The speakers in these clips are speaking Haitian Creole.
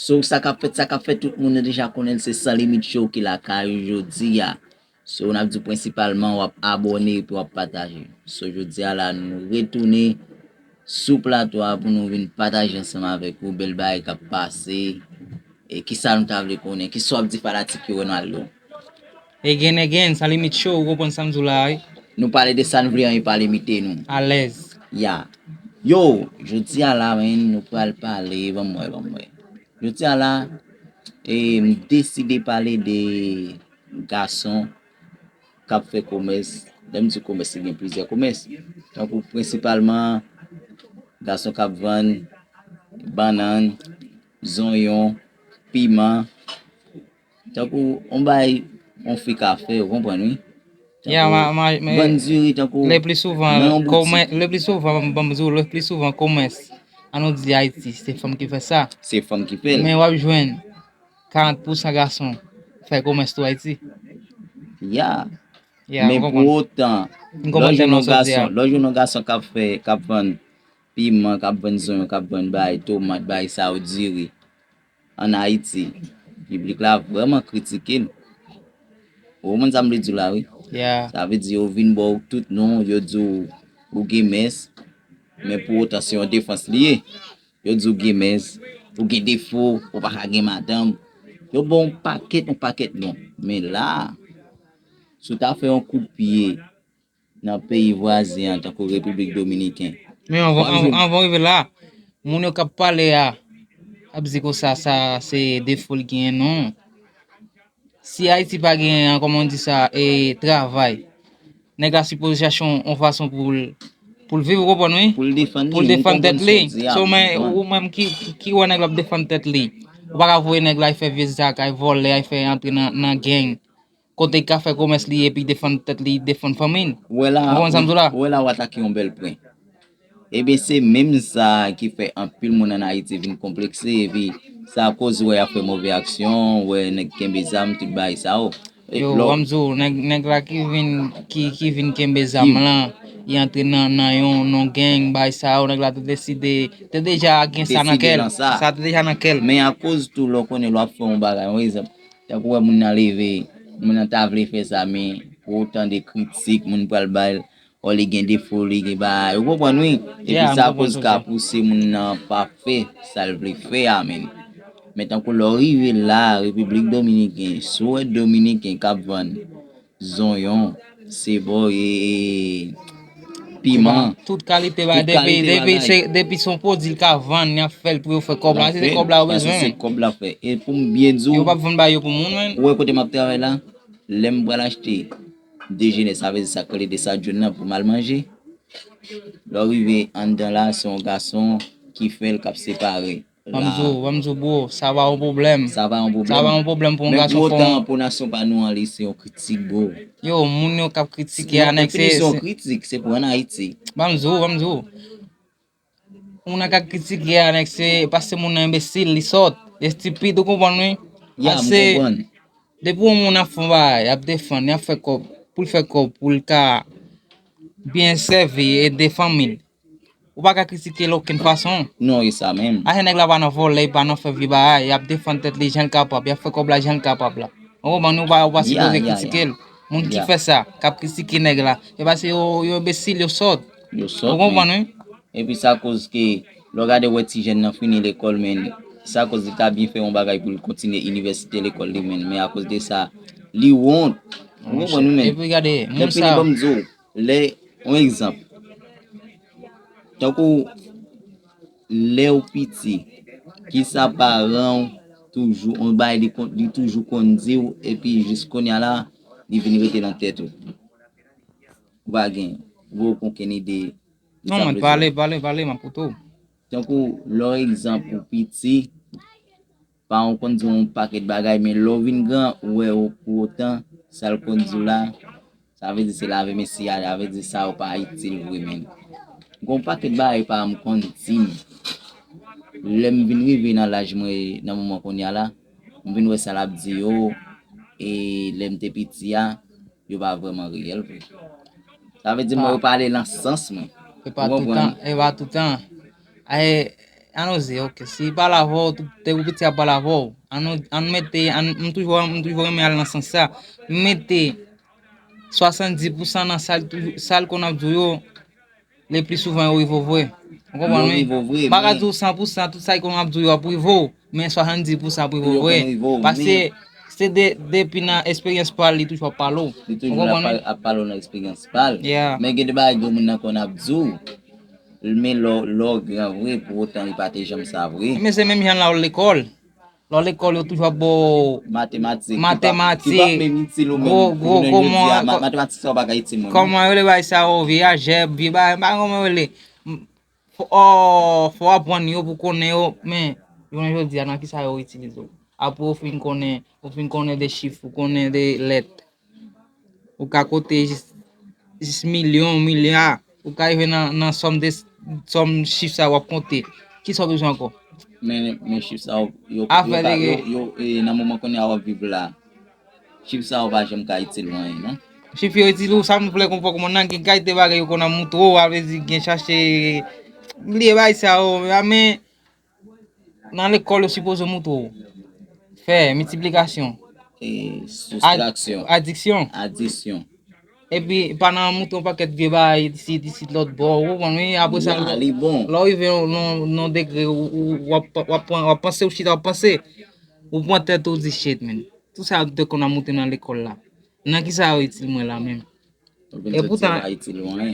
So ça qu'a fait tout le monde déjà connaît c'est Sans Limite Show qui la ka aujourd'hui ya. So on a dit principalement on abonner pour partager. So aujourd'hui là nous retourner sous plateau pour nous venir partager ensemble avec vous belle bail qui a passé et qui ça nous t'a connaître qui soit dit fanatique Ronaldo. Again, Sans Limite Show, vous comprenez ça Nous parler de ça nous voulons pas limiter nous. à l'aise. Yeah. Yo, je dis à la men, nous pouvons parler, bon. Je dis à la, et décider de parler des garçons qui fait commerce. Même si commerce, il y a plusieurs commerces. Donc, principalement, garçons qui vendent bananes, oignons, piment. Donc, on fait café, vous comprenez? Yeah, mais le plus souvent, commerce. On nous dit Haïti, c'est femme qui fait ça. C'est femme qui fait. Mais on va joindre 40% garçons fait commerce tout Haïti. Yeah. Yeah, mais pour autant, lorsque garçon qui vend piment, qui vend oignon, qui vend bail tomate, bail ça ou diri en Haïti, le public là vraiment critiqué. Au moins ça me dit là oui. Yeah. Ça veut dire au vin bon tout non, yo dit ou games, mais pour autant c'est une défense liée. Yo dit games, ou gen défaut, ou pas gen madame. Yo bon paquet non. Mais là si tu as fait un coup de pied dans le pays voisin en tant que République Dominicaine. Mais on va arriver là. Mon yo k'ap parler à dit que ça c'est des folies qui non. Si Haïti pas gagne comment on dit ça et travail. Nèg a supposition en façon pour vivre comprendre pour défendre tête li. So mais ou même qui ou nèg la défendre tête li. Ou pas voir nèg la fait visage, il vole, il fait entrer dans gang. Côté ka fait commerce li et puis défendre tête li, défendre famille. Voilà, on attaquer un bel point. Et bien c'est même ça qui fait un pile monde en Haïti vient complexé et puis ça à cause ouais a fait mauvaise action, ouais nèg kembe zam tout bail ça. Yo, Ramzo, nèg la qui vient kembe zam là, il entre dans yon non gang bail ça, nèg la décidé, t'es déjà gen ça dans quel. Ça déjà dans quel. Mais à cause tout le connaît l'a fait un bagage, par exemple, t'as quoi moun nan levé, moun t'a voulu faire ça mais autant de critiques moun pral bail ou les gen défaut les gen bail. Vous comprenez? Et puis ça cause qu'a poussé moun nan pas fait ça le veut faire amen. Maintenant qu'on arrive là République Dominicaine, soit Dominicain Cap Van, Zoyon, c'est bon et piment. Toute qualité va depuis son produit qu'a vendre, il a fait pour faire comme là, c'est comme là besoin. C'est comme là fait. Et pour bien dire, yo pas vendre bail pour monde. Ouais côté m'a travail là, l'aime pour l'acheter. Déjeuner ça veut dire ça coller de ça journée pour mal manger. L'arrivée en dedans là, c'est un garçon qui fait le cap séparé. Vamzo beau, ça va un problème. Ça va un problème pour un garçon. Mais autant pour nation pas nous en lycée on critique beau. Yo, moun yo k'ap critiquer annexé. C'est critique, c'est pour en Haïti. Vamzo. On a qu'à critiquer annexé parce que mon imbécile li sort, les stupides comprendre. Ya, me comprendre. Depuis mon a fond ba, y a défendre, y a fait quoi pour faire quoi pour le cas bien servir et des familles. Ou pas qu'à critiquer l'aucune façon. Non, c'est ça même. A nèg la pas nan voler, pas nan faire vivre, y a défendre tête les gens capables, y a fait comme la gens capable là. On va nous pas supposer critiquer. Moun qui fait ça, cap critiquer nèg là, et parce que yo imbécile yo sort. Yo sort. Vous comprenez? Et puis ça cause que le regarder ouais ti jeune nan fini l'école men, ça cause de ta bien fait un bagage pour continuer université l'école li men, mais à cause de ça, li honte. Vous comprenez men? Et puis regardez, moun ça les un exemple. Donc les petits qui ça parent toujours on bail li toujours qu'on dit et puis jusqu'on y a là, il vient rester dans tête. Va gain, vous connaissez des non, mais parlez, ma poto. Donc, leur exemple pour petit, pas on conduit un paquet de bagages, mais l'ovin grand, ouais, pour autant, ça le conduit là, ça veut dire c'est la mais si ça veut dire ça ou pas utile vraiment. Un paquet de bagages pas me conduit. L'aime venir dans l'âge moi dans moment qu'on y a là, on vient voir ça la dit yo et l'aime te petit ya, yo pas vraiment réel. Ça veut dire moi parler dans sens moi. Et pas tout le temps, Anoze, ok. Si pa la vo, te ou piti a pa la vo, an mette, m toujou reme al nan san sa, mette 70% nan sal kon ap djou yo, le pli souvan yo rivo vwe. On Yo kompon mi? rivo vwe, Baka men djou 100%, tout sa kon ap djou yo ap rivo, men 70% ap rivo yo vwe. kon rivo, Pase, men se depi nan esperyens pal li toujou ap palo. li On toujou kompon mi? ap palo nan eksperyans pal. Yeah. Men gen de ba yo moun nan kon ap djou, men lo gran vwe, pou otan li pate jam sa vwe. Men se menm jan la ou l'ekol. Lò l'ekol yo toujwa bo Matematik, ki pa matematik, men itil ou men, gro, matematik sa baka itil moun. koman yo le bay sa ou, vi ajeb, vi bay, ba koman yo le, fò apwan yo pou konen yo, men, yon yo di anan ki sa yo itilize yo. Apo ou fin konen de chif, ou konen de let, ou ka kote jis milyon, milyar, ou ka yve nan som chif sa wap konte, ki sa bezon anko? Men chif sa yo Afele nan mouman konen a wap viv la, chif sa wap ajem ka itil moun, non? chif yo itil ou sa moun ple konpon koman nan gen kayte bagay yo konan moutro, avezi gen chache, liye bay sa ou, men, nan l'ekol yo suppose moutro. Fè, multiplikasyon. Soustraksyon. Addiksyon. E pi, panan mouton paket vie bay, disi lot bo, ou kon mi, apre sa, li bon. lò yi ven non degre, ou wap panse ou chita wap panse, ou pon tèt ou di shit men. Tout sa de kon a mouten nan l'ekol la. Nan ki sa ou itil mwen la men. E poutan,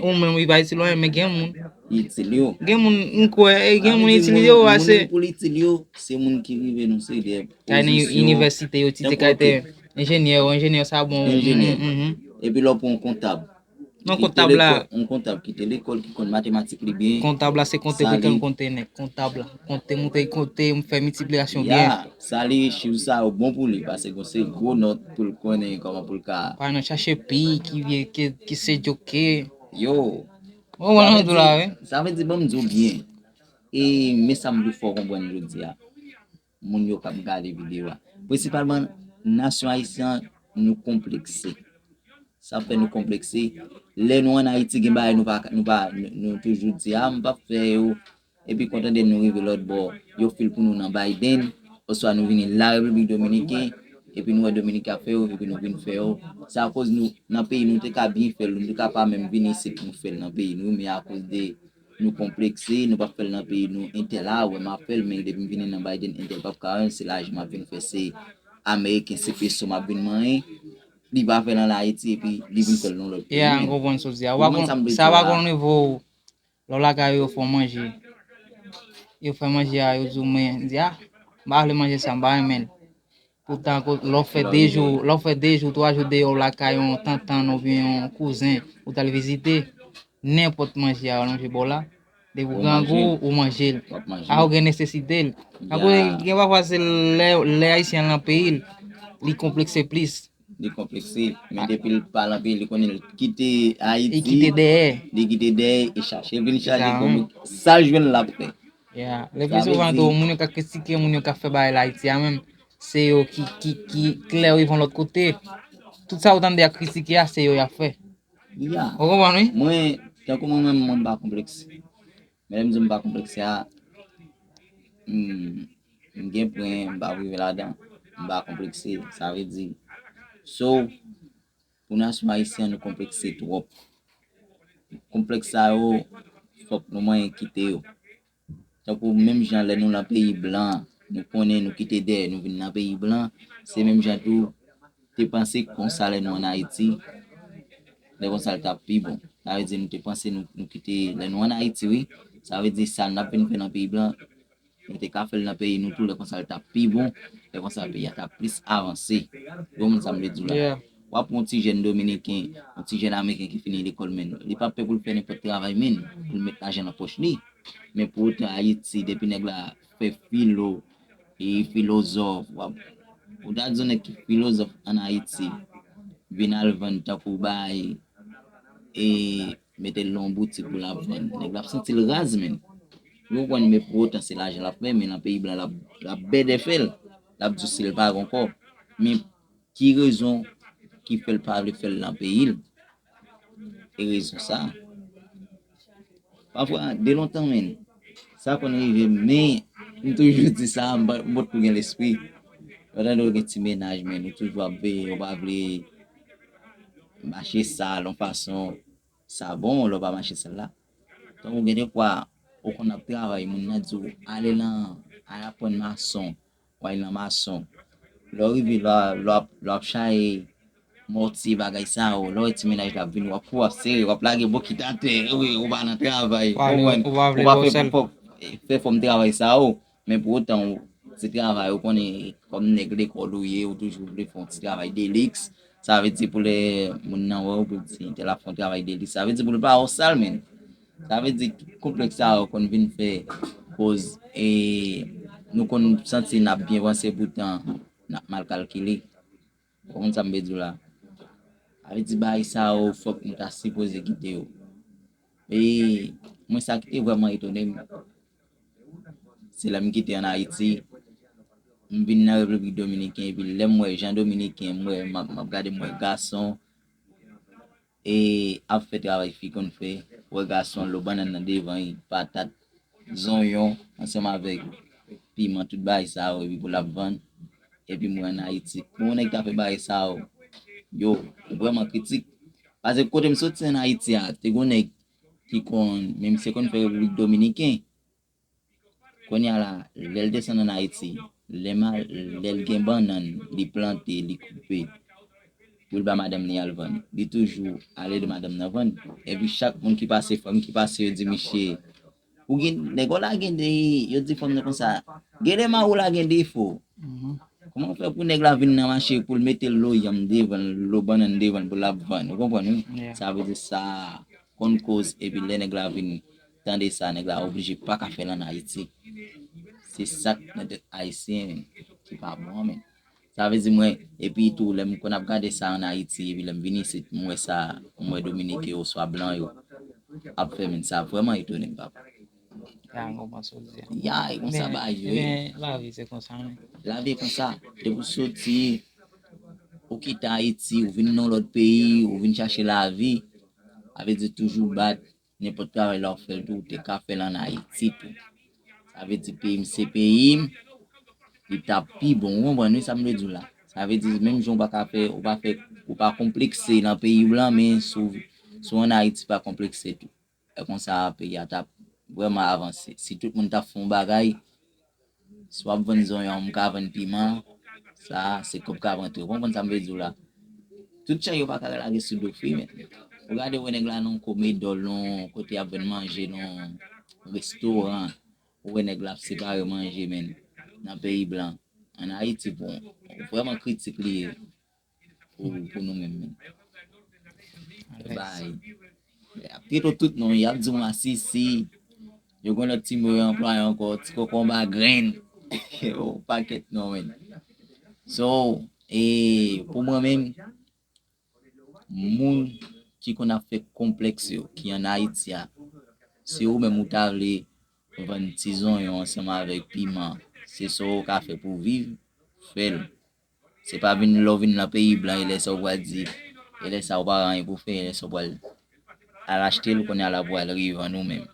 ou men yi ba itil loyen, men gen moun. Itil yo. Gen moun nkwe, gen moun itil yo wase. Moun pou itil yo, se moun ki rive nou se de Kayne universite yo, tite kayte enjenye sa bon. Enjenye. E pi lò pou un kontab. Non kontab la. Un kontab ki te l'ekol ki kon matematik li bien. Kontab la se konte pou ken konte nek. Kontab la. Konte moute konte, mfe multiplikasyon bien. Ya, sa li chiv sa ou bon pou li. Pase kon se go not pou l'konen koman pou l'ka. Kwa nan chache pi, ki se joke. Yo. Ou wan do la we? Sa ve di bon mdou bien. E me sa mdou fò konpwen jodi ya. Moun yo kap gade videyo la. Principalman, nasyon Haitien nou komplekse. Sa fè nou komplekse. Le nou an Haiti gen bay nou toujou di mpa fè yo. E pi kontan de nou rive lot bo. Yo fil pou nou nan Biden. Oswa nou vini la Republik Dominikè. E pi nou wè Dominika fè yo. E pi nou vini fè yo. Sa a koz nou nan peyi nou te ka bin fèl. Nou te ka pa mèm vini se pou fèl nan peyi nou. Me a koz de nou komplekse. Nou pa fèl nan peyi nou. Intel la wè ma fèl. Men de vini nan Biden. Intel pap ka an. Se la jman vini fè se Ameriken se peso ma vini man. Li ba fè nan la Haiti epi li vin fèl nan lòt. Ya, an go bon sos ya. Sa wakon nivou, lola ka yo fò manje. Yo fè manje a yo zoumen. Di ya, ba le manje sa mba men. Pourtant, lò fè 2 jou, 3 jou de yo la ka yon tantan ou bien yon kouzin ou tal vizite, n'importe manje a yo manje bola. De vous gangou ou manje. A ou gen nesesite. A ou gen pa fwa se le Haitien lan peyi, li komplekse plis. Li komplekse, men depil palan peyi li konen kite Haiti. Li kite deye. Li kite deye, e chache. Vini chache komi, sal jwen la pwè. Ya, le pli souvan to, moun yo ka kritike, moun yo ka fe baye la Haiti, ya men, se yo ki kler yon lot kote. Tout sa ou tan de a kritike ya, se yo ya fe. Ya. O kon ban, oui? Mwen, tenkou mwen mwen ba komplekse. Men mwen mba komplekse ya, mwen gen pwen mba vive la dan. Mba komplekse, sa ve di. So, pou nasyon Haitien nou komplekse trop. Komplekse sa yo, fok nou mwen kite yo. Tenkou menm jan lè nou la peyi blan, nou konen nou kite de, nou vin nan peyi blan, se menm jan tou, te panse kon sa lè nou an Haiti, lè kon sa lè tap pi bon. Sa ve di nou te panse nou kite lè nou an Haiti, oui. Sa ve di sa nan pen nan peyi blan, nou te ka fel nan peyi nou tou, lè kon sa lè tap pi bon, lè kon sa lè peyi a tap plus avanse. Yo moun sa mle dou la. Wap moun ti jen Dominiken, moun ti jen Ameriken ki fini l'ekol men. Li pa pe pou l'fè nè pot travay men, pou l'met la jen nan poch li. Men pou otan Haiti, depi nèk la fè filo, e filozof, wap. Ou da zonè ki filozof an Haiti, vin alvan takou bay, e mette l'on bouti pou la ven. Nèk la fè sentil raz men. Yo kwen me pou otan se la jen la fè, men nan peyi blan la bede fèl, la bdousil pa ankon. Men ki rezon ki fèl pa vle fèl nan peyi, e rezon sa. Parfois, de lontan men, Ça qu'on arrive, mais nous toujours dit ça, mbot pour gen l'esprit. Pendant nous gen ti ménage, mais nous toujours veiller, on va vouloir marcher ça, l'on façon, ça bon, on va marcher ça là. Donc, on gagne quoi, on qu'on a travaillé, mon a dit, aller là, à apprendre maçon, ou aller dans maçon. L'arrivée là, l'op chaye, morti bagay sa ou, l'autre ti ménage la vin, wap pou seri, wap lage bokit à terre, oui, on va dans travail, Ou va on vle va lo sel. faire comme travail ça ou, mais pour autant, c'est travail, on est comme nèg l'école ou toujours vle font ti travail d'élix, ça veut dire pour les, mon nan ou pour dire, te la font travail d'élix, ça veut dire pour le pas au sale, men. Ça veut dire complexe ça qu'on vient faire cause et nous qu'on senti n'a bien avancé pourtant n'a mal calculé. Comment ça me dit là? Avec dit bah ça faut que nous t'a supposé quitter yo. Et moi ça qui est vraiment étonné c'est là me quitter en Haïti. Je viens dans la République dominicaine puis les moi Jean dominicain moi m'a regardé moi garçon et a fait travail fi qu'on fait. Ouais garçon le banane devant patate zonyon ensemble avec piment tout bail ça et puis pour la vendre et puis moi en Haïti pour on est fait bail ça yo vraiment critique parce que côté me sorti en Haïti te gonne qui kon même si qu'on fait République dominicain qu'on y a là l'elle descend en Haïti les mal l'elle gen banane li planter li couper pour ba madame ni al vendre li toujours aller de madame na vendre et puis chaque monde qui passe femme qui passe dit monsieur ou gen nèg la gen de yo di femme comme ça gen de ma ou la gen défaut. Comment faire pour nèg la venir dans marché pour mettre l'eau yam devant l'eau banane devant pour la vendre, vous comprenez? Yeah. Ça veut dire ça qu'on cause et puis les nèg la venir tandis ça nèg la obligé pas qu'à faire en Haïti. C'est ça notre haïtien qui pas bon mais ça veut dire moi et puis tout les qu'on a regardé ça en Haïti et puis les venir c'est moi ça moi dominicain ou soit blanc yo a fait mais ça vraiment étonné papa. Ya, an kompon so di. Ya, kon sa ba yo La vi se konsan. La vie comme ça, de vous sortir, ou quitter Haïti, ou venir dans l'autre pays, ou venir chercher la vie, avec dire toujours battre n'importe quoi leur fait tout, t'es qu'à faire en Haïti tout. Ça veut dire pays, c'est pays, il tape plus bon, on va ça me dit là. Ça veut dire même si on pas faire, ou pas complexer dans le pays blanc, mais sous en Haïti pas complexer tout. Et comme ça, pays a tape vraiment avancé. Si tout le monde t'a fait un bagage, soit vendre zon yon ka vendre piment, ça c'est comme ka vendre. Vous ça me veut dire là. Tout ça yo pas ka la sur do free mais. Regardez où nèg la non comédie non côté à venir manger non restaurant où nèg la séparer manger men dans pays blanc. En Haïti bon, vraiment critique lié pour nous mêmes. Bye. Après tout non, y a dit moi si yo gon notre team employé encore ti combat grain. Au paquet non men. So, et pour moi-même, moun qui qu'on a fait complexe yo, qui en Haïti a, c'est ou même ou ta vle vendre tison yo ensemble avec piment, c'est ça ou ka fait pour vivre, fait. C'est pas venir là venir dans le pays blanc, il est ça ou va dire, il est ça ou pas rien pour faire, il est ça ou à l'acheter le qu'on a la boire rive nous même.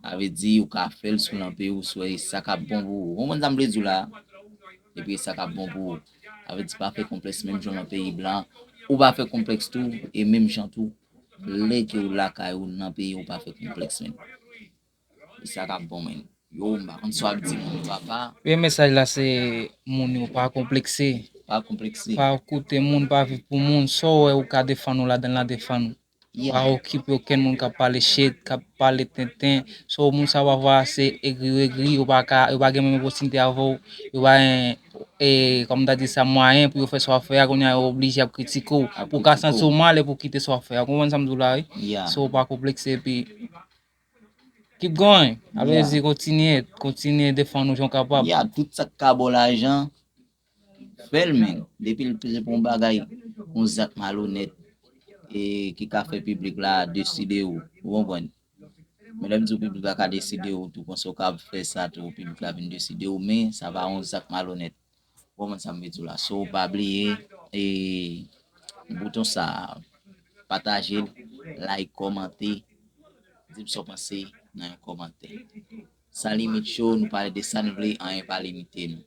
Avait dit ou ka fait sur le pays ou soit ça ka bon pour. On m'en dit là et puis ça ka bon pour avec dit pas fait complexe même dans le pays blanc ou pas fait complexe tout et même gens tout les que ou la ka ou dans pays ou pas fait complexe même ça ka bon men yo mba on soit dit mon papa Pe mesaj la se moun yo pa komplekse. pas complexé Pa koute moun, pa viv pou moun. So ou ka defan nou la den la defan nou. Pa yeah okipe ken moun ka pale chet, ka pale tintin. So moun sa wava se egri, ou pa gen mèm posinte avou, ou pa comme da di sa moyen pou yo fè so afè, kon ya oblige ap kritiko. Pou ka santi ou mal pou kite so afè. Kon wan samdou la, yeah so ou pa komplekse pi. Keep going. Allez-y, continuez defan nou jon kapab. yeah tout ça ka bon l'argent fait men depuis le plus bon bagay on zak malhonnête et qui ka fait public là décider ou comprenez. Mais là, le public a décidé ou tout, qu'on se fait ça, tout le public a décidé ou, mais ça va on sac malhonnête. Comment ça me dit là? So, pas oublier et bouton ça, partager, like, commenter, dire ce que vous pensez dans les commentaires. Sa limite show, nous parler de ça, nous voulons rien pas limiter nous.